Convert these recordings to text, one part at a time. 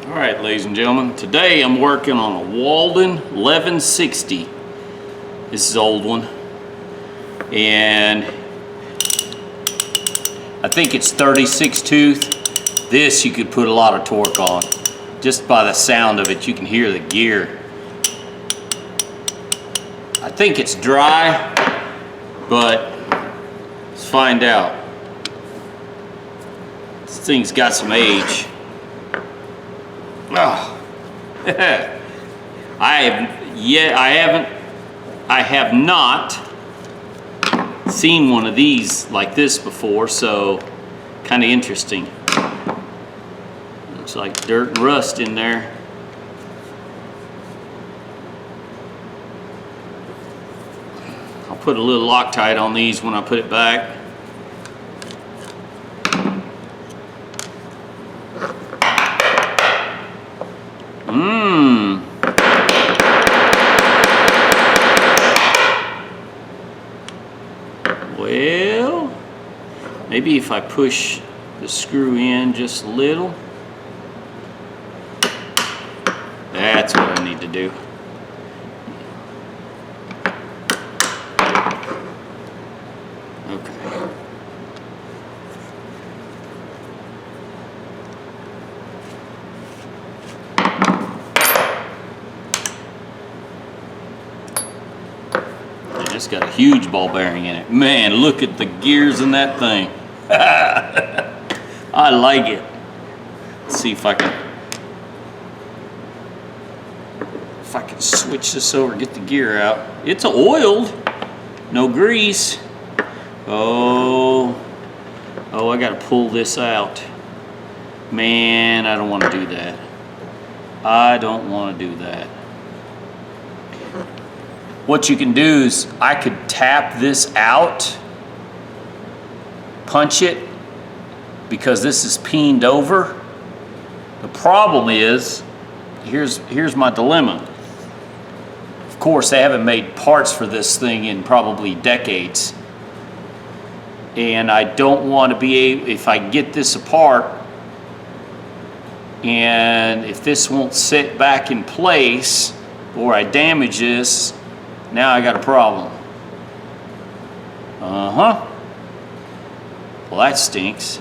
Alright, ladies and gentlemen, today I'm working on a Walden 1160. This is an old one, and I think it's 36 tooth. This you could put a lot of torque on. Just by the sound of it, you can hear the gear. I think it's dry, but let's find out. This thing's got some age. Oh. I have not seen one of these like this before, so kind of interesting. Looks like dirt and rust in there. I'll put a little Loctite on these when I put it back. Well, maybe if I push the screw in just a little. That's what I need to do. Okay. It's got a huge ball bearing in it. Man, look at the gears in that thing. I like it. Let's see if I can switch this over, get the gear out. It's oiled, no grease. Oh, I gotta pull this out. Man, I don't want to do that. I don't want to do that. What you can do is I could tap this out, punch it, because this is peened over. The problem is, here's my dilemma. Of course, they haven't made parts for this thing in probably decades. And I don't want to be able, if I get this apart, and if this won't sit back in place, or I damage this, now I got a problem. Well, that stinks.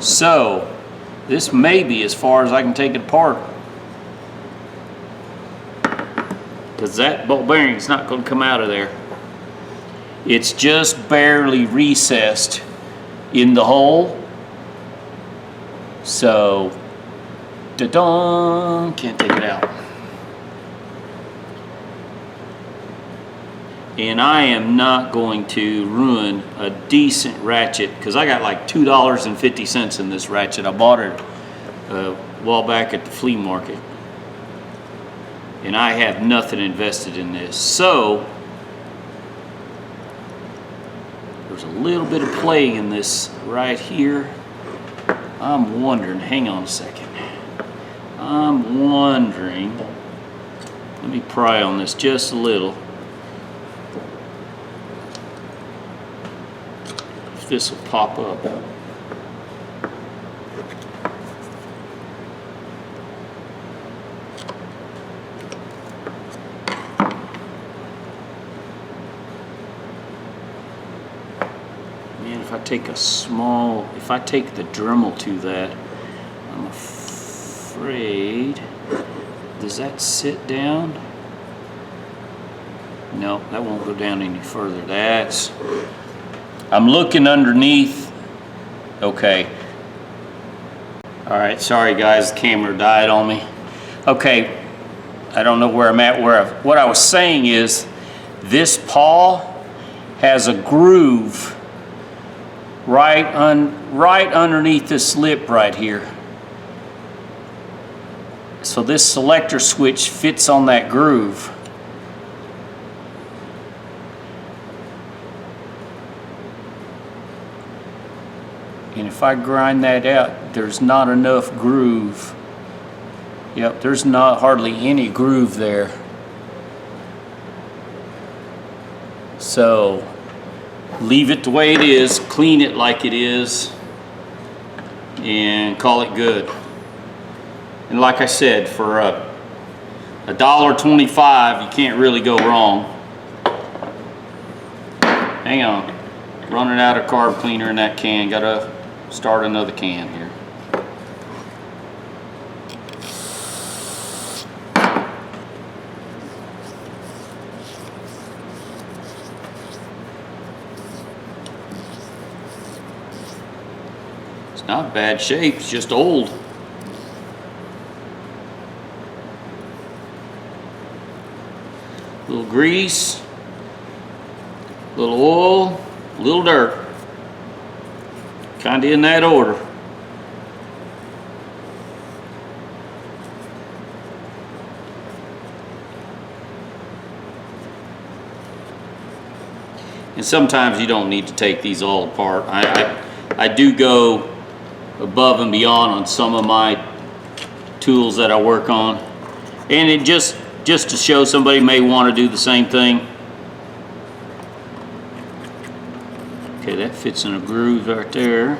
So, this may be as far as I can take it apart. Because that ball bearing is not going to come out of there. It's just barely recessed in the hole. So, da-dun, can't take it out. And I am not going to ruin a decent ratchet, because I got like $2.50 in this ratchet. I bought it a while back at the flea market. And I have nothing invested in this. So, there's a little bit of play in this right here. I'm wondering, hang on a second. I'm wondering, let me pry on this just a little. This will pop up. Man, if I take the Dremel to that, I'm afraid, does that sit down? No, that won't go down any further. I'm looking underneath. Okay. Alright, sorry guys, the camera died on me. Okay, I don't know where I'm at. What I was saying is, this paw has a groove right underneath this lip right here. So this selector switch fits on that groove. And if I grind that out, there's not enough groove. Yep, there's not hardly any groove there. So leave it the way it is, clean it like it is, and call it good. And like I said, for $1.25, you can't really go wrong. Hang on, running out of carb cleaner in that can. Gotta start another can here. It's not bad shape, it's just old. Little grease, little oil, little dirt. Kinda in that order. And sometimes you don't need to take these all apart. I do go above and beyond on some of my tools that I work on. And it just to show somebody may want to do the same thing. Okay, that fits in a groove right there.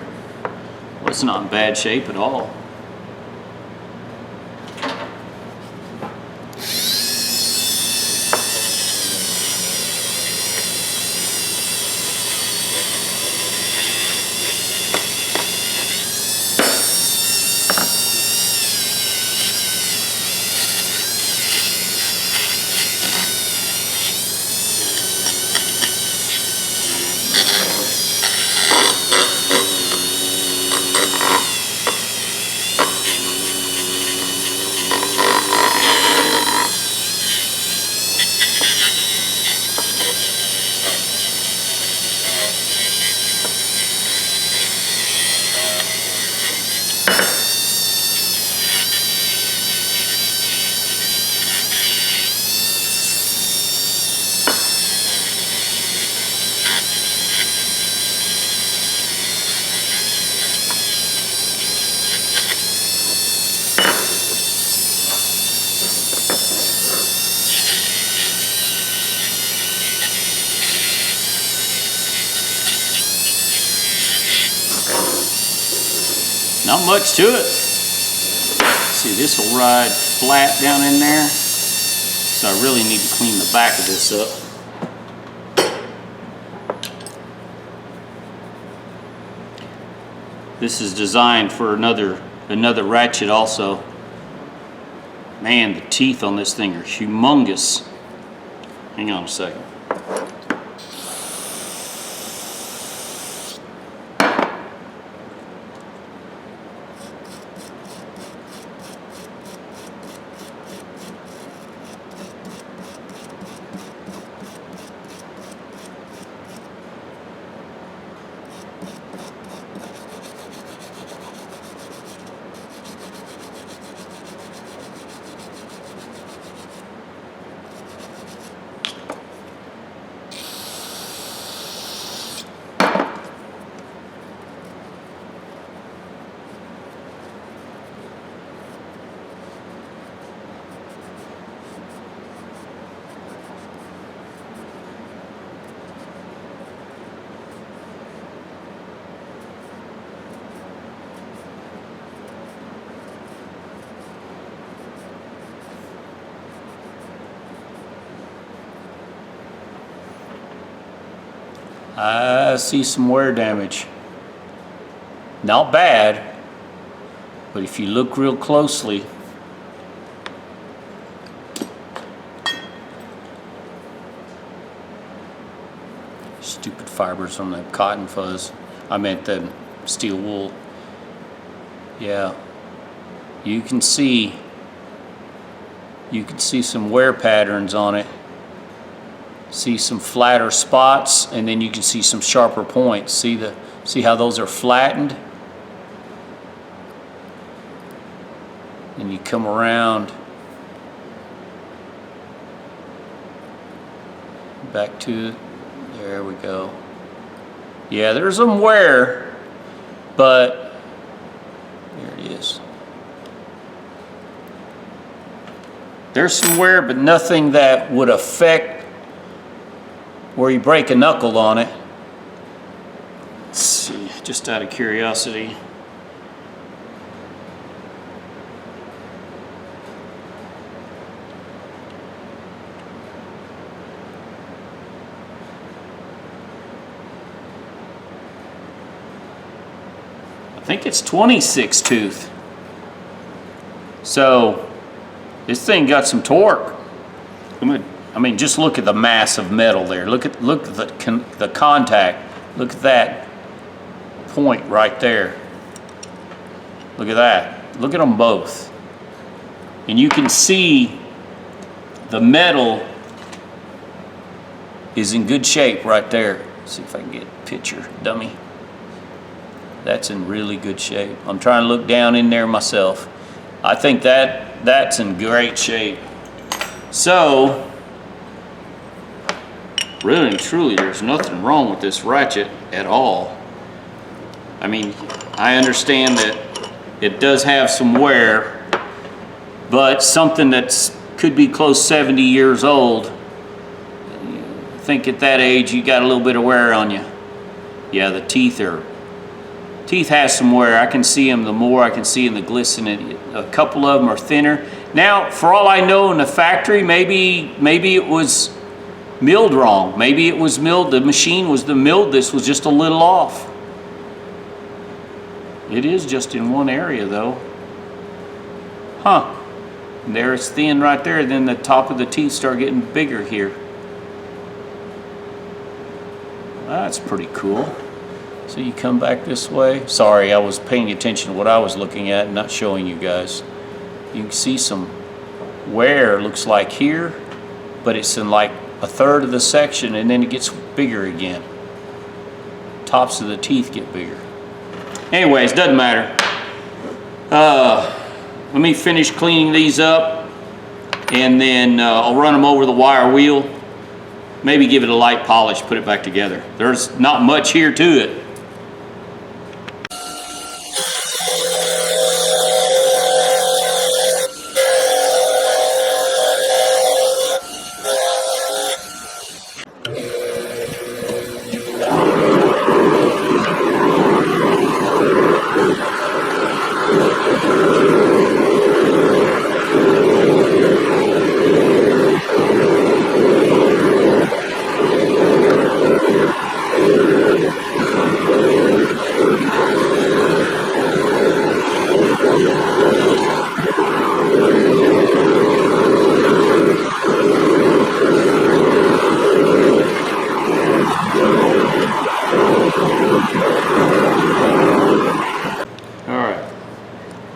Well, it's not in bad shape at all. Not much to it. See, this will ride flat down in there, so I really need to clean the back of this up. This is designed for another ratchet also. Man, the teeth on this thing are humongous. Hang on a second. I see some wear damage. Not bad, but if you look real closely, stupid fibers from the cotton fuzz. I meant the steel wool. Yeah, you can see some wear patterns on it. See some flatter spots, and then you can see some sharper points. See how those are flattened? And you come around back to it. There we go. Yeah, there's some wear, but there it is. There's some wear, but nothing that would affect where you break a knuckle on it. Let's see, just out of curiosity. think it's 26 tooth. So this thing got some torque. I mean, just look at the mass of metal there. Look at the contact. Look at that point right there. Look at that. Look at them both. And you can see the metal is in good shape right there. Let's see if I can get a picture, dummy. That's in really good shape. I'm trying to look down in there myself. I think that's in great shape. So, really and truly, there's nothing wrong with this ratchet at all. I mean, I understand that it does have some wear, but something that's could be close 70 years old, I think at that age you got a little bit of wear on you. Yeah, the teeth has some wear. I can see them. The more I can see in the glistening, a couple of them are thinner. Now, for all I know, in the factory, maybe it was milled wrong. Maybe it was milled. The machine was milled. This was just a little off. It is just in one area, though. Huh? And there it's thin right there. Then the top of the teeth start getting bigger here. That's pretty cool. So you come back this way. Sorry, I was paying attention to what I was looking at and not showing you guys. You can see some wear, looks like here, but it's in like a third of the section, and then it gets bigger again. Tops of the teeth get bigger. Anyways, doesn't matter. Let me finish cleaning these up, and then I'll run them over the wire wheel. Maybe give it a light polish, put it back together. There's not much here to it.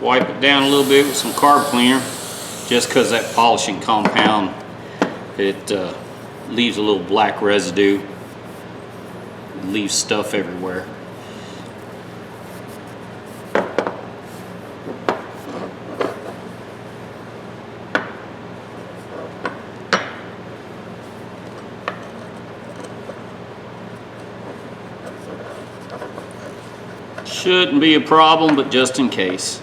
Wipe it down a little bit with some carb cleaner, just because that polishing compound, it leaves a little black residue. It leaves stuff everywhere. Shouldn't be a problem, but just in case.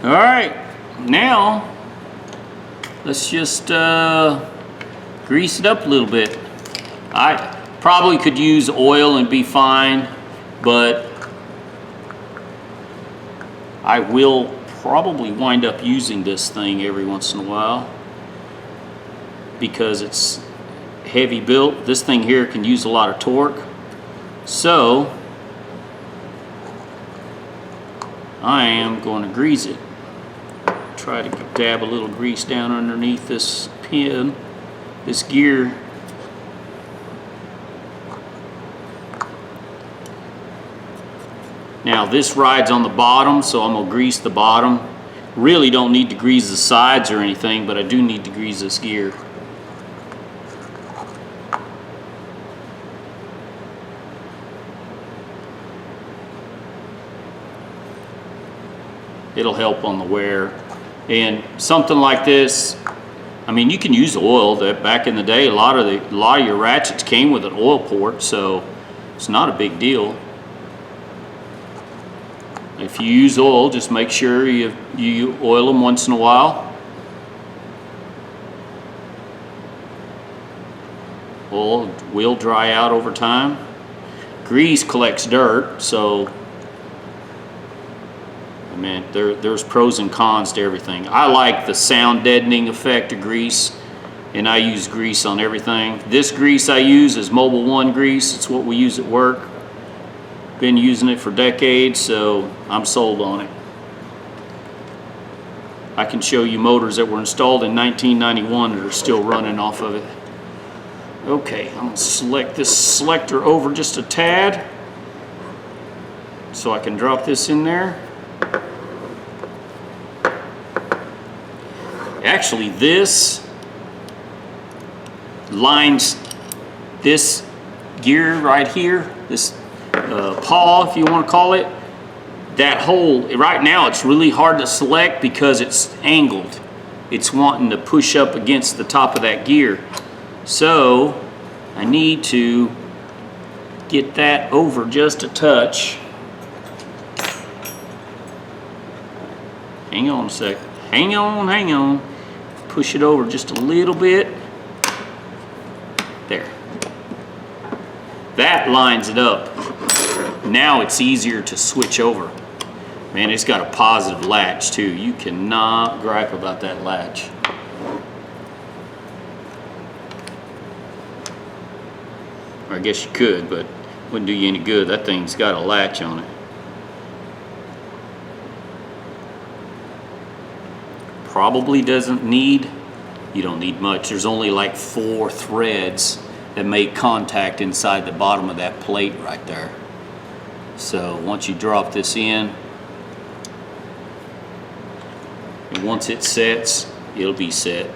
All right, now let's just grease it up a little bit. I probably could use oil and be fine, but I will probably wind up using this thing every once in a while because it's heavy built. This thing here can use a lot of torque. So I am going to grease it. Try to dab a little grease down underneath this pin, this gear. Now this rides on the bottom, so I'm gonna grease the bottom. Really don't need to grease the sides or anything, but I do need to grease this gear. It'll help on the wear. And something like this, I mean, you can use oil. That back in the day, a lot of your ratchets came with an oil port, so it's not a big deal. If you use oil, just make sure you oil them once in a while. Oil will dry out over time. Grease collects dirt, so I mean, there's pros and cons to everything. I like the sound deadening effect of grease, and I use grease on everything. This grease I use is Mobil 1 grease. It's what we use at work. Been using it for decades, so I'm sold on it. I can show you motors that were installed in 1991 that are still running off of it. Okay, I'm gonna select this selector over just a tad so I can drop this in there. Actually, this lines this gear right here, this paw, if you want to call it. That hole, right now it's really hard to select because it's angled. It's wanting to push up against the top of that gear. So I need to get that over just a touch. Hang on a sec. Hang on. Push it over just a little bit. There. That lines it up. Now it's easier to switch over. Man, it's got a positive latch too. You cannot gripe about that latch. Or I guess you could, but wouldn't do you any good. That thing's got a latch on it. Probably doesn't need, you don't need much. There's only like 4 threads that make contact inside the bottom of that plate right there. So once you drop this in, and once it sets, it'll be set.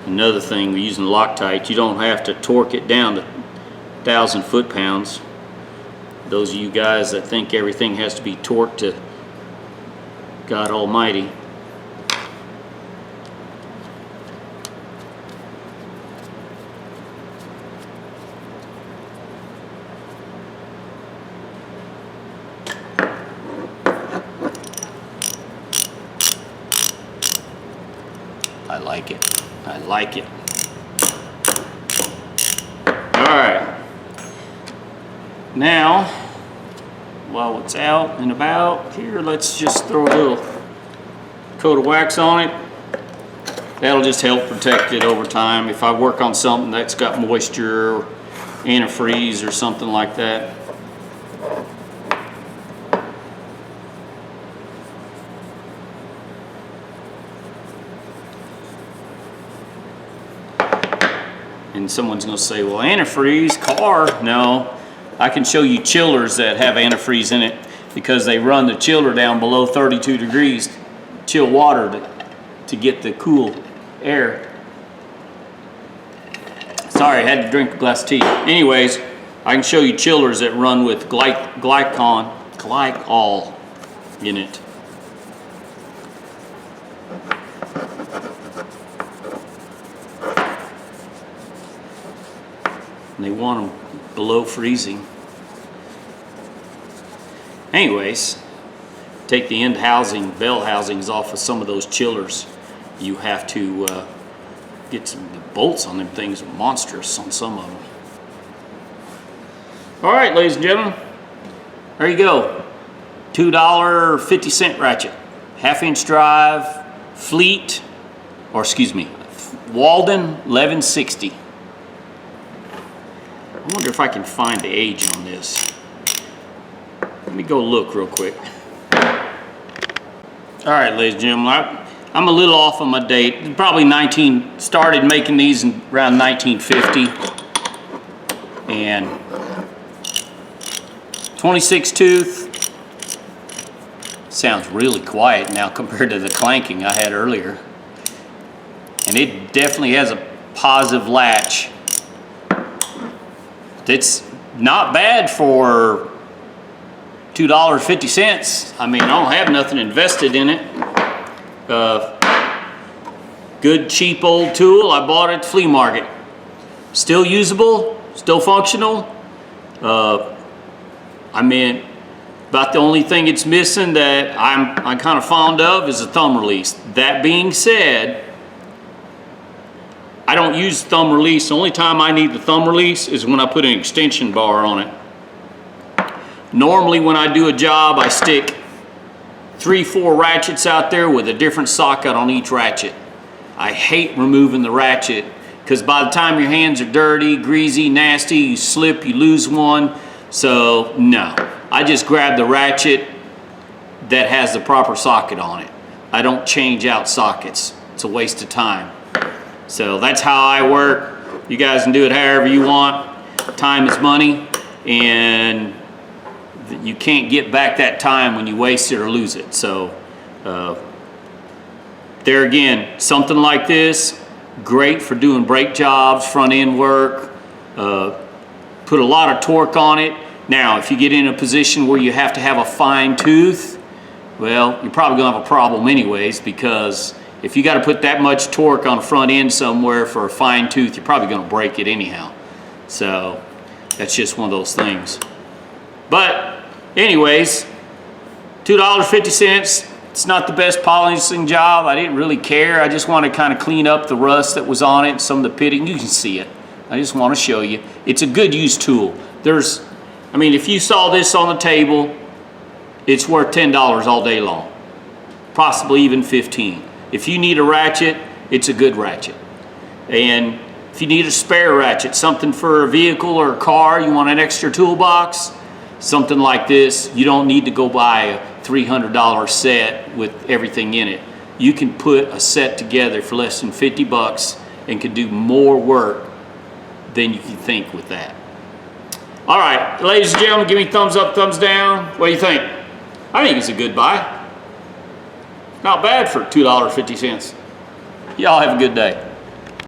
Another thing, we're using Loctite, you don't have to torque it down to 1,000 foot-pounds. Those of you guys that think everything has to be torqued to God Almighty. I like it. I like it. All right. Now, while it's out and about here, let's just throw a little coat of wax on it. That'll just help protect it over time. If I work on something that's got moisture, or antifreeze or something like that. And someone's going to say, well, antifreeze, car? No, I can show you chillers that have antifreeze in it because they run the chiller down below 32 degrees, chill water to get the cool air. Sorry, I had to drink a glass of tea. Anyways, I can show you chillers that run with glycol in it. And they want them below freezing. Anyways, take the end housing, bell housings off of some of those chillers. You have to get some, the bolts on them things are monstrous on some of them. All right, ladies and gentlemen, there you go. $2.50 ratchet, 1/2-inch drive, Fleet, or excuse me, Walden 1160. I wonder if I can find the age on this. Let me go look real quick. All right, ladies and gentlemen, I'm a little off on my date. Probably started making these in around 1950. And 26 tooth. Sounds really quiet now compared to the clanking I had earlier. And it definitely has a positive latch. It's not bad for $2.50. I mean, I don't have nothing invested in it. Good cheap old tool I bought at the flea market. Still usable, still functional. I mean, about the only thing it's missing that I'm kind of fond of is a thumb release. That being said, I don't use thumb release. The only time I need the thumb release is when I put an extension bar on it. Normally when I do a job, I stick 3-4 ratchets out there with a different socket on each ratchet. I hate removing the ratchet because by the time your hands are dirty, greasy, nasty, you slip, you lose one. So no, I just grab the ratchet that has the proper socket on it. I don't change out sockets. It's a waste of time. So that's how I work. You guys can do it however you want. Time is money, and you can't get back that time when you waste it or lose it. So there again, something like this, great for doing brake jobs, front end work, put a lot of torque on it. Now, if you get in a position where you have to have a fine tooth, well, you're probably gonna have a problem anyways, because if you gotta put that much torque on the front end somewhere for a fine tooth, you're probably gonna break it anyhow. So that's just one of those things. But anyways, $2.50. It's not the best polishing job. I didn't really care. I just want to kind of clean up the rust that was on it and some of the pitting. You can see it. I just want to show you. It's a good use tool. I mean, if you saw this on the table, it's worth $10 all day long. Possibly even 15. If you need a ratchet, it's a good ratchet. And if you need a spare ratchet, something for a vehicle or a car, you want an extra toolbox, something like this, you don't need to go buy a $300 set with everything in it. You can put a set together for less than 50 bucks and can do more work than you can think with that. All right, ladies and gentlemen, give me thumbs up, thumbs down. What do you think? I think it's a good buy. Not bad for $2.50. Y'all have a good day.